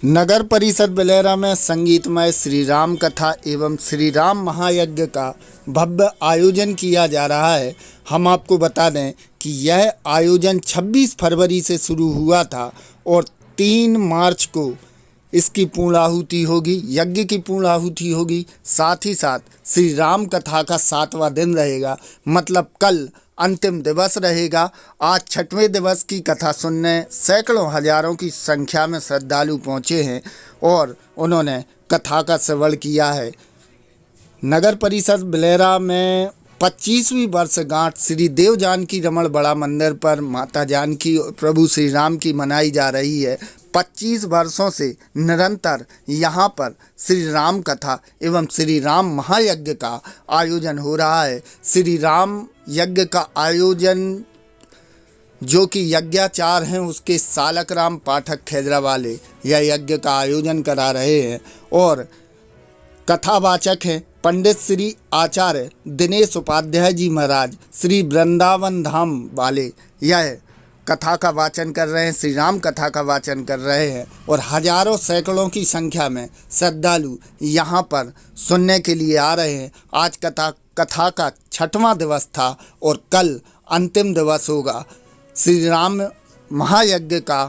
नगर परिषद बिलेरा में संगीतमय श्री राम कथा एवं श्री राम महायज्ञ का भव्य आयोजन किया जा रहा है। हम आपको बता दें कि यह आयोजन 26 फरवरी से शुरू हुआ था और 3 मार्च को इसकी पूर्णाहुति होगी, यज्ञ की पूर्णाहुति होगी। साथ ही साथ श्री राम कथा का 7वां दिन रहेगा, मतलब कल अंतिम दिवस रहेगा। आज 6वें दिवस की कथा सुनने सैकड़ों हजारों की संख्या में श्रद्धालु पहुँचे हैं और उन्होंने कथा का श्रवण किया है। नगर परिषद बिलेरा में 25वीं वर्षगांठ श्री देव जानकी रमण बड़ा मंदिर पर माता जानकी और प्रभु श्री राम की मनाई जा रही है। 25 वर्षों से निरंतर यहाँ पर श्री राम कथा एवं श्री राम महायज्ञ का आयोजन हो रहा है। श्री राम यज्ञ का आयोजन जो कि यज्ञाचार हैं उसके सालक राम पाठक खेजरा वाले यह यज्ञ का आयोजन करा रहे हैं और कथावाचक हैं पंडित श्री आचार्य दिनेश उपाध्याय जी महाराज श्री वृंदावन धाम वाले। यह कथा का वाचन कर रहे हैं, श्री राम कथा का वाचन कर रहे हैं और हजारों सैकड़ों की संख्या में श्रद्धालु यहाँ पर सुनने के लिए आ रहे हैं। आज कथा का 6वां दिवस था और कल अंतिम दिवस होगा। श्री राम महायज्ञ का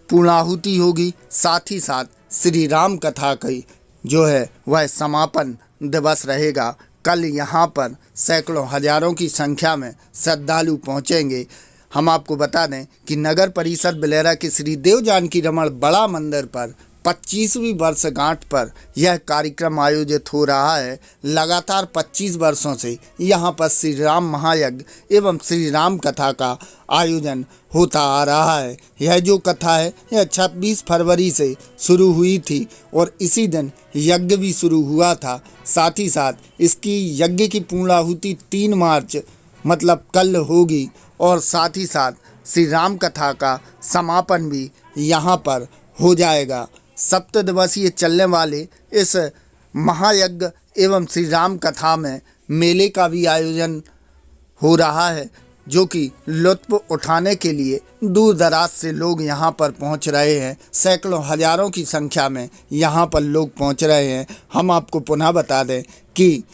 पूर्णाहुति होगी, साथ ही साथ श्री राम कथा की जो है वह समापन दिवस रहेगा। कल यहाँ पर सैकड़ों हजारों की संख्या में श्रद्धालु पहुँचेंगे। हम आपको बता दें कि नगर परिषद बिलेरा के श्री देव जानकी रमण बड़ा मंदिर पर 25वीं वर्षगांठ पर यह कार्यक्रम आयोजित हो रहा है। लगातार 25 वर्षों से यहाँ पर श्री राम महायज्ञ एवं श्री राम कथा का आयोजन होता आ रहा है। यह जो कथा है यह 26 फरवरी से शुरू हुई थी और इसी दिन यज्ञ भी शुरू हुआ था। साथ ही साथ इसकी यज्ञ की पूर्णाहुति 3 मार्च मतलब कल होगी और साथ ही साथ श्री राम कथा का समापन भी यहाँ पर हो जाएगा। 7 दिवसीय चलने वाले इस महायज्ञ एवं श्री राम कथा में मेले का भी आयोजन हो रहा है, जो कि लुत्फ उठाने के लिए दूर दराज से लोग यहाँ पर पहुँच रहे हैं। सैकड़ों हजारों की संख्या में यहाँ पर लोग पहुँच रहे हैं। हम आपको पुनः बता दें कि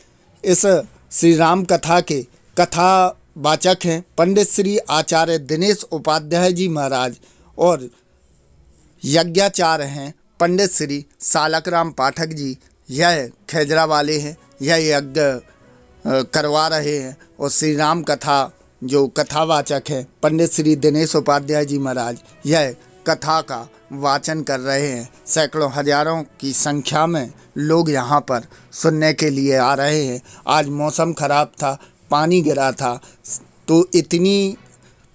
इस श्री राम कथा के कथा वाचक हैं पंडित श्री आचार्य दिनेश उपाध्याय जी महाराज और यज्ञाचार हैं पंडित श्री सालक राम पाठक जी। यह खेजरा वाले हैं, यह यज्ञ करवा रहे हैं और श्री राम कथा जो कथावाचक हैं पंडित श्री दिनेश उपाध्याय जी महाराज यह कथा का वाचन कर रहे हैं। सैकड़ों हजारों की संख्या में लोग यहाँ पर सुनने के लिए आ रहे हैं। आज मौसम खराब था, पानी गिरा था, तो इतनी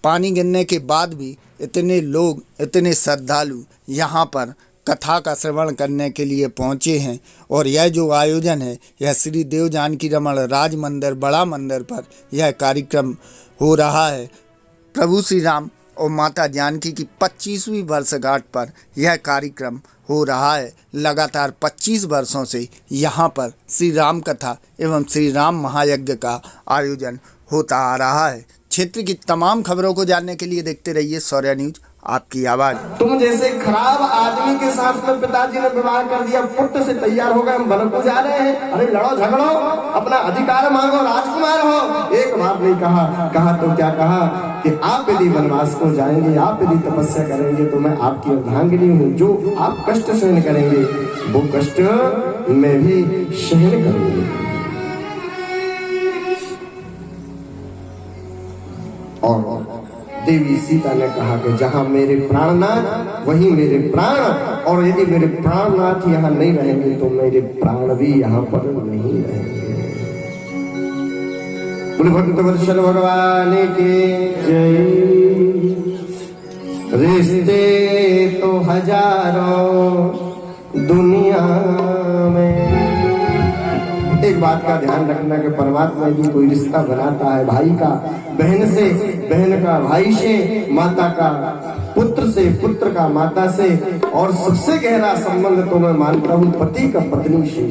पानी गिरने के बाद भी इतने लोग, इतने श्रद्धालु यहाँ पर कथा का श्रवण करने के लिए पहुँचे हैं। और यह जो आयोजन है यह श्री देव जानकी रमण राज मंदिर बड़ा मंदिर पर यह कार्यक्रम हो रहा है। प्रभु श्री राम और माता जानकी की 25वीं वर्षगांठ पर यह कार्यक्रम हो रहा है। लगातार 25 वर्षों से यहाँ पर श्री राम कथा एवं श्री राम महायज्ञ का आयोजन होता आ रहा है। क्षेत्र की तमाम खबरों को जानने के लिए देखते रहिए शौर्य न्यूज, आपकी आवाज। तुम जैसे खराब आदमी के साथ में पिताजी ने विवाह कर दिया, पुत्र से तैयार हो गए, हम बनकू जा रहे हैं, अरे लड़ो झगड़ो, अपना अधिकार मांगो, राजकुमार हो। एक बार नहीं कहा तो क्या कहा कि आप यदि वनवास को जाएंगे, आप यदि तपस्या करेंगे तो मैं आपकी अर्धांगिनी हूँ। जो आप कष्ट सहन करेंगे वो कष्ट मैं भी सहन करूंगी। और देवी सीता ने कहा कि जहां मेरे प्राणनाथ वहीं मेरे प्राण, और यदि मेरे प्राणनाथ यहाँ नहीं रहेंगे तो मेरे प्राण भी यहाँ पर नहीं रहेंगे। बोले भक्त वत्सल भगवान के जय। रिश्ते तो हजारों दुनिया में, एक बात का ध्यान रखना कि परमात्मा यदि कोई रिश्ता बनाता है भाई का बहन से, बहन का भाई से, माता का पुत्र से, पुत्र का माता से, और सबसे गहरा संबंध तो मैं मानता हूँ पति का पत्नी से।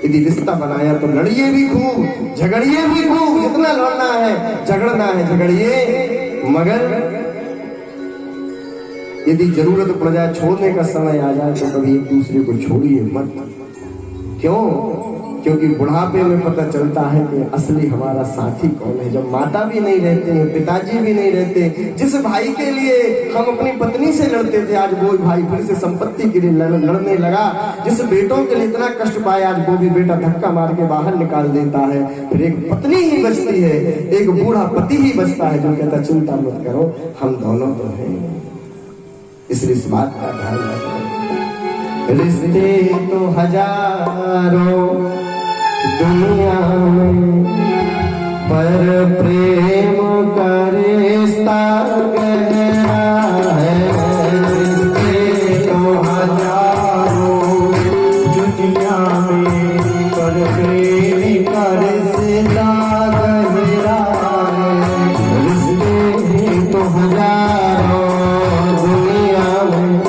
यदि रिश्ता बनाया तो लड़िए भी खूब, झगड़िए भी खूब, जितना लड़ना है झगड़ना है झगड़िए, मगर यदि जरूरत पड़ जाए, छोड़ने का समय आ जाए, तो कभी एक दूसरे को छोड़िए मत। क्यों? क्योंकि बुढ़ापे में पता चलता है कि असली हमारा साथी कौन है। जब माता भी नहीं रहते हैं, पिताजी भी नहीं रहते, जिस भाई के लिए हम अपनी पत्नी से लड़ते थे, आज वो भाई फिर से संपत्ति के लिए लड़ने लगा। जिस बेटों के लिए इतना कष्ट पाए, आज वो भी बेटा धक्का मार के बाहर निकाल देता है। फिर एक पत्नी ही बचती है, एक बूढ़ा पति ही बचता है जो कहता चिंता मत करो, हम दोनों तो हैं। इसलिए इस बात का ध्यान रखें। रिश्ते तो हजारों दुनिया में, पर प्रेम का रिश्ता गहरा है। रिश्ते तो हजारों दुनिया में, पर प्रेम का रिश्ता गहरा है। रिश्ते तो हजारों दुनिया में,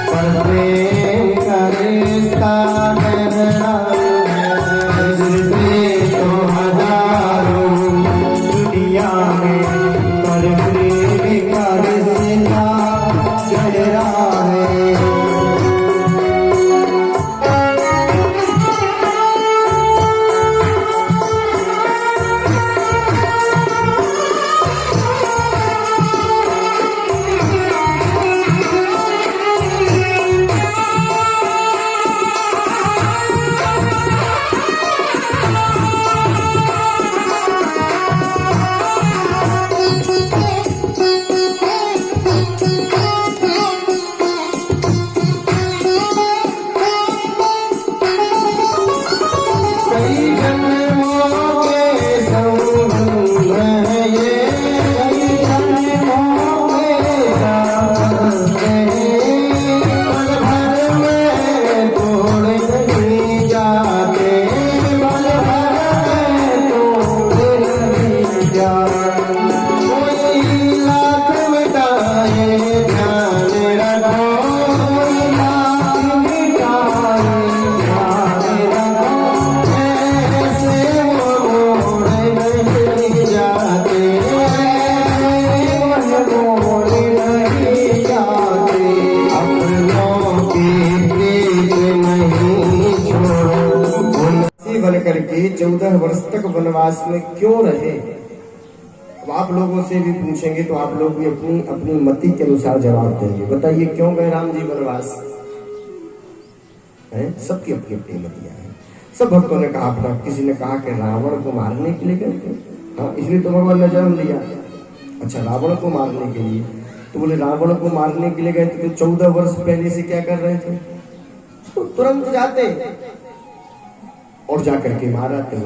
पर प्रेम का रिश्ता गहरा है। करके 14 वर्ष तक वनवास में क्यों रहे? अब आप लोगों से भी पूछेंगे तो आप लोग भी अपनी अपनी मति के अनुसार जवाब देंगे। बताइए क्यों गए राम जी वनवास? सबकी अपनी अपनी मतियां हैं। सब भक्तों ने कहा अपना। किसी ने कहा कि रावण को मारने के लिए गए थे, हाँ इसलिए तो भगवान ने जन्म लिया। अच्छा, रावण को मारने के लिए, तो बोले रावण को मारने के लिए गए थे तो 14 वर्ष पहले से क्या कर रहे थे? तो तुरंत जाते और जाकर के मारा। तो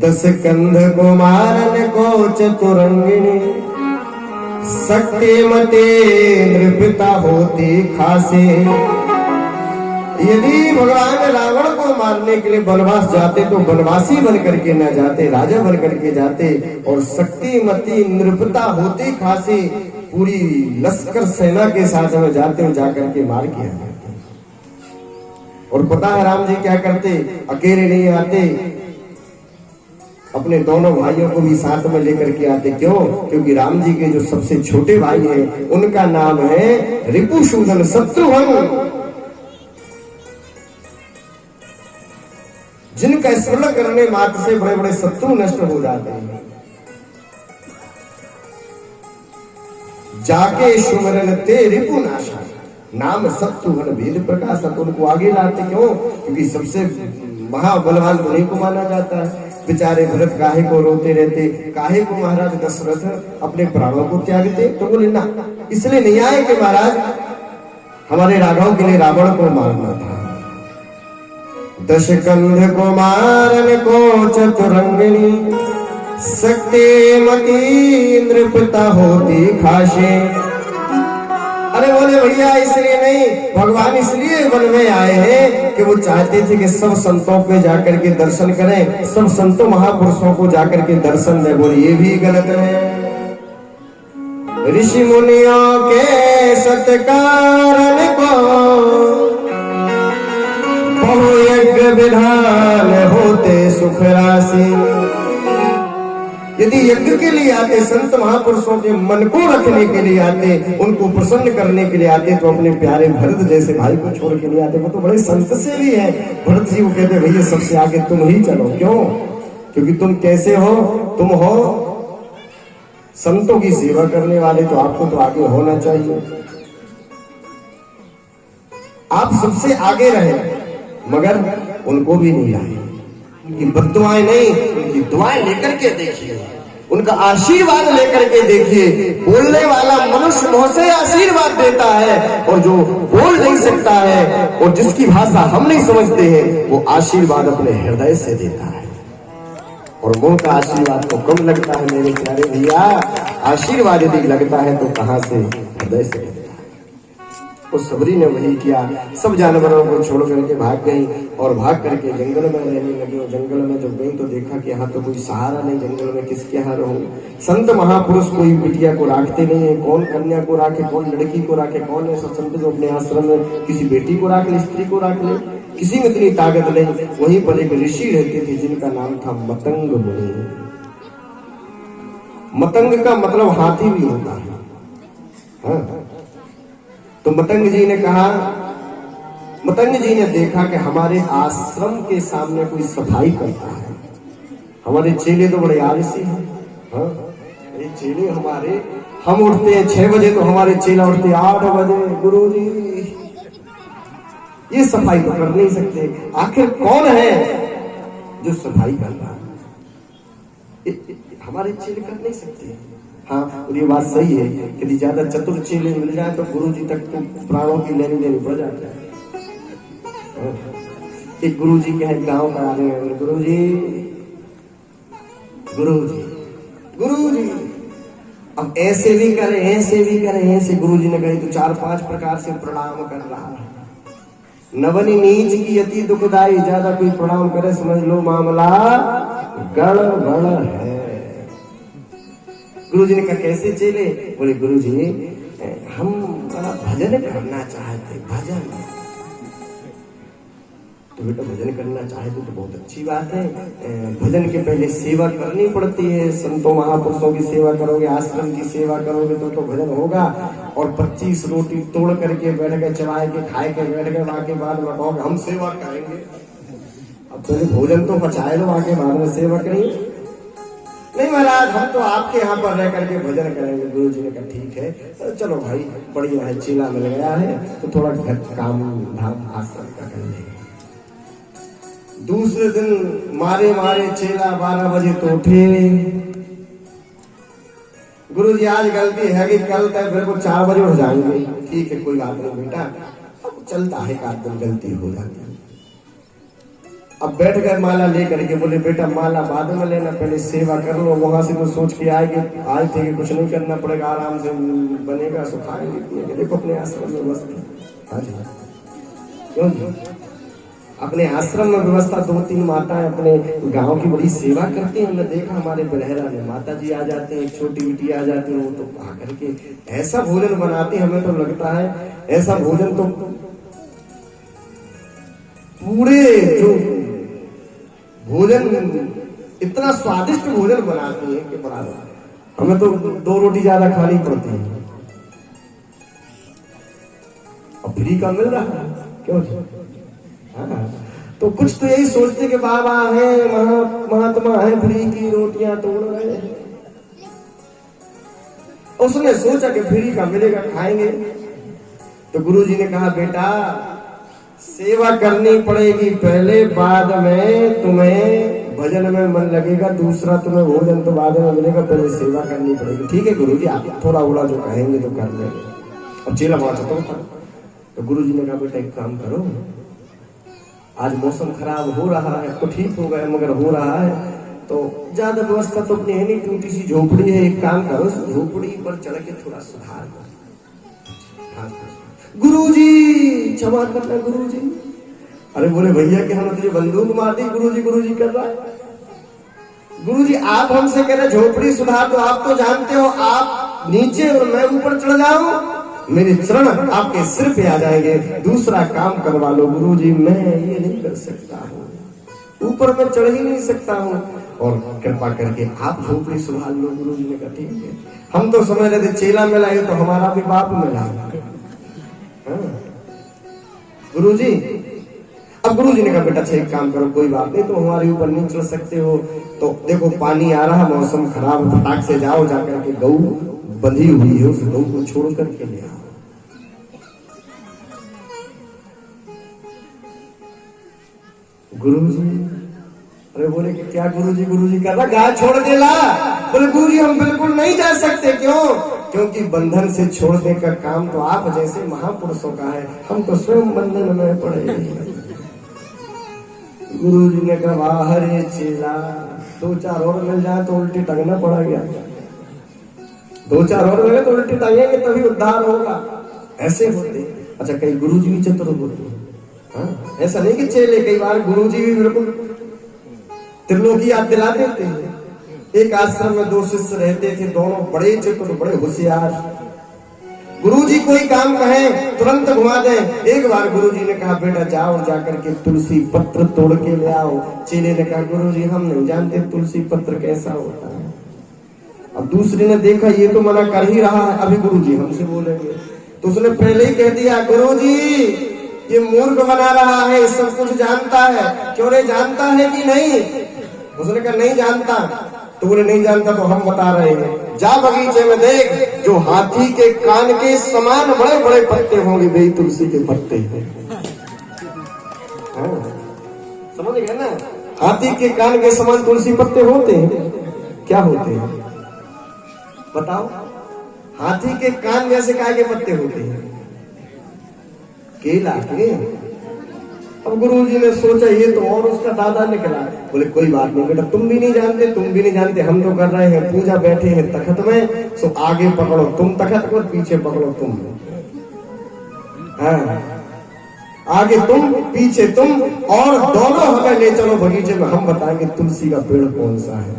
10 कंध को मारन को चतुरंगिनी, शक्तिमती नृपता होती खासे। यदि भगवान रावण को मारने के लिए वनवास जाते तो वनवासी बन करके न जाते, राजा बन करके जाते, और शक्तिमती नृपता होती खासी पूरी लश्कर सेना के साथ में जाते और जाकर के मार किया जाते। और पता है राम जी क्या करते? अकेले नहीं आते, अपने दोनों भाइयों को भी साथ में लेकर के आते। क्यों? क्योंकि राम जी के जो सबसे छोटे भाई हैं उनका नाम है रिपुसूदन, शत्रुघ्न, जिनका स्मरण करने मात्र से बड़े बड़े शत्रु नष्ट हो जाते हैं। जाके सुमरन ते रिपुनाशा, नाम शत्रुघ्न वेद प्रकाश। उनको आगे लाते। क्यों? क्योंकि सबसे महाबलवान उन्हीं को माना जाता है। बेचारे भरत काहे को रोते रहते, काहे को महाराज दशरथ अपने प्राणों को त्यागते? तो बोले ना, इसलिए नहीं आए कि महाराज हमारे राघव के लिए रावण को मारना था। 10 कंध को मारन को चतुरंगिनी, शक्तिमती नृपता होती खासे। अरे बोले भैया इसलिए नहीं, भगवान इसलिए वन में आए हैं कि वो चाहते थे कि सब संतों पे जाकर के दर्शन करें, सब संतों महापुरुषों को जाकर के दर्शन दें। बोले ये भी गलत है। ऋषि मुनियों के सत्कारण को बहुयज्ञ विधान होते सुख राशि। यदि यज्ञ के लिए आते, संत महापुरुषों के मन को रखने के लिए आते, उनको प्रसन्न करने के लिए आते, तो अपने प्यारे भरत जैसे भाई को छोड़ के नहीं आते। वो तो बड़े संत से भी है। भरत जी को कहते भैया सबसे आगे तुम ही चलो। क्यों? क्योंकि तुम कैसे हो? तुम हो संतों की सेवा करने वाले, तो आपको तो आगे होना चाहिए। आप सबसे आगे रहे, मगर उनको भी नहीं लाए। उनकी बद्दुआएं नहीं, उनकी दुआएं लेकर के देखिए, उनका आशीर्वाद लेकर के देखिए। बोलने वाला मनुष्य मुंह से आशीर्वाद देता है, और जो बोल नहीं सकता है और जिसकी भाषा हम नहीं समझते हैं, वो आशीर्वाद अपने हृदय से देता है। और मुंह का आशीर्वाद तो कम लगता है मेरे प्यारे भैया। आशीर्वाद यदि लगता है तो कहां से? हृदय से लगता है। तो सबरी ने वही किया। सब जानवरों को छोड़ करके भाग गई और भाग करके जंगल में रहने लगी। और जंगल में जब गई तो देखा कि यहाँ तो कोई सहारा नहीं, जंगल में किसके यहाँ रहूंगी। संत महापुरुष कोई बिटिया को राखते नहीं है। कौन कन्या को राखे, कौन लड़की को राखे, कौन ऐसा संत जो अपने आश्रम में किसी बेटी को राख ले, स्त्री को राख ले? किसी में इतनी ताकत नहीं। वहीं पर एक ऋषि रहते थे जिनका नाम था मतंग मुनि। मतंग का मतलब हाथी भी होता है। हाँ? तो मतंग जी ने कहा, मतंग जी ने देखा कि हमारे आश्रम के सामने कोई सफाई करता है। हमारे चेले तो बड़े आलसी हैं। हाँ? ये चेले हमारे, हम उठते हैं 6 बजे तो हमारे चेला उठते 8 बजे। गुरुजी ये सफाई तो कर नहीं सकते। आखिर कौन है जो सफाई कर रहा है? हमारे चेले कर नहीं सकते। हाँ, और ये बात सही है कि यदि ज्यादा चतुर चेले मिल जाए तो गुरु जी तक तो प्राणों की लेनी देनी पड़ जाती है। एक गुरु जी के हैं, गाँव का आदमी है। गुरु जी, गुरु जी, गुरु जी, अब ऐसे भी करें, ऐसे भी करें, ऐसे। गुरु जी ने कही तो 4-5 प्रकार से प्रणाम कर रहा है। नवनी नीच की अति दुखदाई, ज्यादा कोई प्रणाम करे समझ लो मामला गड़बड़ है। गुरु जी ने कहा कैसे चले? बोले गुरु जी हम बड़ा भजन करना चाहते। भजन? तो बेटा भजन करना चाहते तो बहुत अच्छी बात है। भजन के पहले सेवा करनी पड़ती है। संतों महापुरुषों की सेवा करोगे, आश्रम की सेवा करोगे तो भजन होगा। और 25 रोटी तोड़ करके बैठ के, चबाए के, खाए के बैठ गए, वहां के बाद में कहोगे हम सेवा करेंगे। अब पहले भोजन तो पचाए लो, वहां के बाद में सेवा करेंगे। नहीं महाराज, हम तो आपके यहाँ पर रह करके भजन करेंगे। गुरु जी ने कहा ठीक है, तो चलो भाई बढ़िया है, चेला मिल गया है तो थोड़ा घर काम धाम आश्रम का कर लेंगे। दूसरे दिन मारे मारे चेला 12 बजे तो उठे। गुरु जी आज गलती है कि कल तक फिर को 4 बजे उठ जाएंगे। ठीक है, कोई बात नहीं बेटा, अब चलता है, एक आध दिन गलती हो जाती है। अब बैठ गए माला लेकर के। बोले बेटा माला बाद में लेना, पहले सेवा कर लो। वहां से तो सोच के आए कि आज थे कि कुछ नहीं करना पड़ेगा, आराम से बनेगा, सुखाएंगे। देखो अपने आश्रम में व्यवस्था, क्यों अपने आश्रम में व्यवस्था 2-3 माताएं अपने गांव की बड़ी सेवा करती हैं। हमने देखा हमारे बलहरा में माता जी आ जाते हैं, एक छोटी बेटी आ जाती है, वो तो आकर के ऐसा भोजन बनाती, हमें तो लगता है ऐसा भोजन तो पूरे जो भोजन इतना स्वादिष्ट भोजन बनाती है कि बड़ा, हमें तो 2 रोटी ज्यादा खानी पड़ती है। और फ्री का मिल रहा है, क्यों? हाँ, तो कुछ तो यही सोचते कि बाबा है, महात्मा है, फ्री की रोटियां तोड़ रहे हैं। उसने सोचा कि फ्री का मिलेगा, खाएंगे। तो गुरुजी ने कहा बेटा सेवा करनी पड़ेगी पहले, बाद में तुम्हें भजन में मन लगेगा, दूसरा तुम्हें भोजन तो बाद में मिलेगा, पहले सेवा करनी पड़ेगी। ठीक है गुरुजी, आप थोड़ा उड़ा जो कहेंगे तो कर लेंगे। अब चेला बात होता था। तो गुरुजी ने कहा बेटा एक काम करो, आज मौसम खराब हो रहा है, तो ठीक हो गया मगर हो रहा है तो ज्यादा व्यवस्था तो अपनी है नहीं, टूटी सी झोपड़ी है, एक काम करो झोपड़ी पर चढ़ के थोड़ा सुधार करो। गुरुजी क्षमा करना गुरुजी। अरे बोले भैया कि हम तुझे बंदूक मार दी, गुरुजी कर रहा है। गुरुजी आप हमसे कह रहे झोपड़ी सुधार, तो आप तो जानते हो आप नीचे और मैं ऊपर चढ़ जाऊं, मेरे चरण आपके सिर पे आ जाएंगे, दूसरा काम करवा लो। गुरुजी मैं ये नहीं कर सकता हूँ, ऊपर मैं चढ़ ही नहीं सकता हूँ। और कृपा करके आप झोपड़ी संभाल लो। गुरु जी ने कहा ठीक है। हम तो समझ रहे थे चेला मिला है तो हमारा भी बाप मिला। गुरु जी, अब गुरु जी ने कहा बेटा एक काम करो, कोई बात नहीं, तो हमारे ऊपर नहीं चल सकते हो, तो देखो पानी आ रहा, मौसम खराब, फटाक से जाओ, जाकर के गऊ बंधी हुई है, उस गऊ को छोड़ करके ले आओ। गुरु जी अरे बोले कि क्या गुरु जी कर रहा, गाय छोड़ दे ला। बोले गुरु जी हम बिल्कुल नहीं जा सकते। क्यों? क्योंकि बंधन से छोड़ने का काम तो आप जैसे महापुरुषों का है, हम तो स्वयं बंधन में पड़े। गुरु जी ने कहा हरे चेला, 2-4 और मिल जाए तो उल्टी टंगना पड़ा गया, 2-4 और मिले तो उल्टी टंगेंगे तभी उद्धार होगा। ऐसे होते। अच्छा कई गुरु जी भी चतुर होते, ऐसा नहीं कि चेले, कई बार गुरु जी भी बिल्कुल त्रिलोकी याद दिला देते हैं। एक आश्रम में 2 शिष्य रहते थे, दोनों बड़े चतुर, बड़े होशियार। गुरुजी कोई काम कहे तुरंत घुमा दें। एक बार गुरुजी ने कहा बेटा जाओ, जाकर के तुलसी पत्र तोड़ के ले आओ। चेले ने कहा गुरुजी हम नहीं जानते तुलसी पत्र कैसा होता है। अब दूसरे ने देखा ये तो मना कर ही रहा है, अभी गुरुजी हमसे बोलेंगे, तो उसने पहले ही कह दिया गुरुजी ये मूर्ख बना रहा है, सब कुछ जानता है। क्यों नहीं जानता है कि नहीं? उसने कहा नहीं जानता। तो बोले नहीं जानता तो हम बता रहे हैं, जा बगीचे में देख, जो हाथी के कान के समान बड़े बड़े पत्ते होंगे वही तुलसी के पत्ते हैं। समझ गए ना? हाथी के कान के समान तुलसी पत्ते होते हैं। क्या होते हैं बताओ? हाथी के कान जैसे काय के पत्ते होते हैं? केला के। अब गुरुजी ने सोचा ये तो और उसका दादा निकला। बोले कोई बात नहीं बेटा, तुम भी नहीं जानते, तुम भी नहीं जानते, हम तो कर रहे हैं पूजा, बैठे हैं तखत में, सो आगे पकड़ो तुम तखत को, पीछे पकड़ो तुम। हाँ, आगे तुम पीछे तुम, और दोनों हमें ले चलो बगीचे में, हम बताएंगे तुलसी का पेड़ कौन सा है।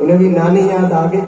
उन्हें भी नानी याद आ गई।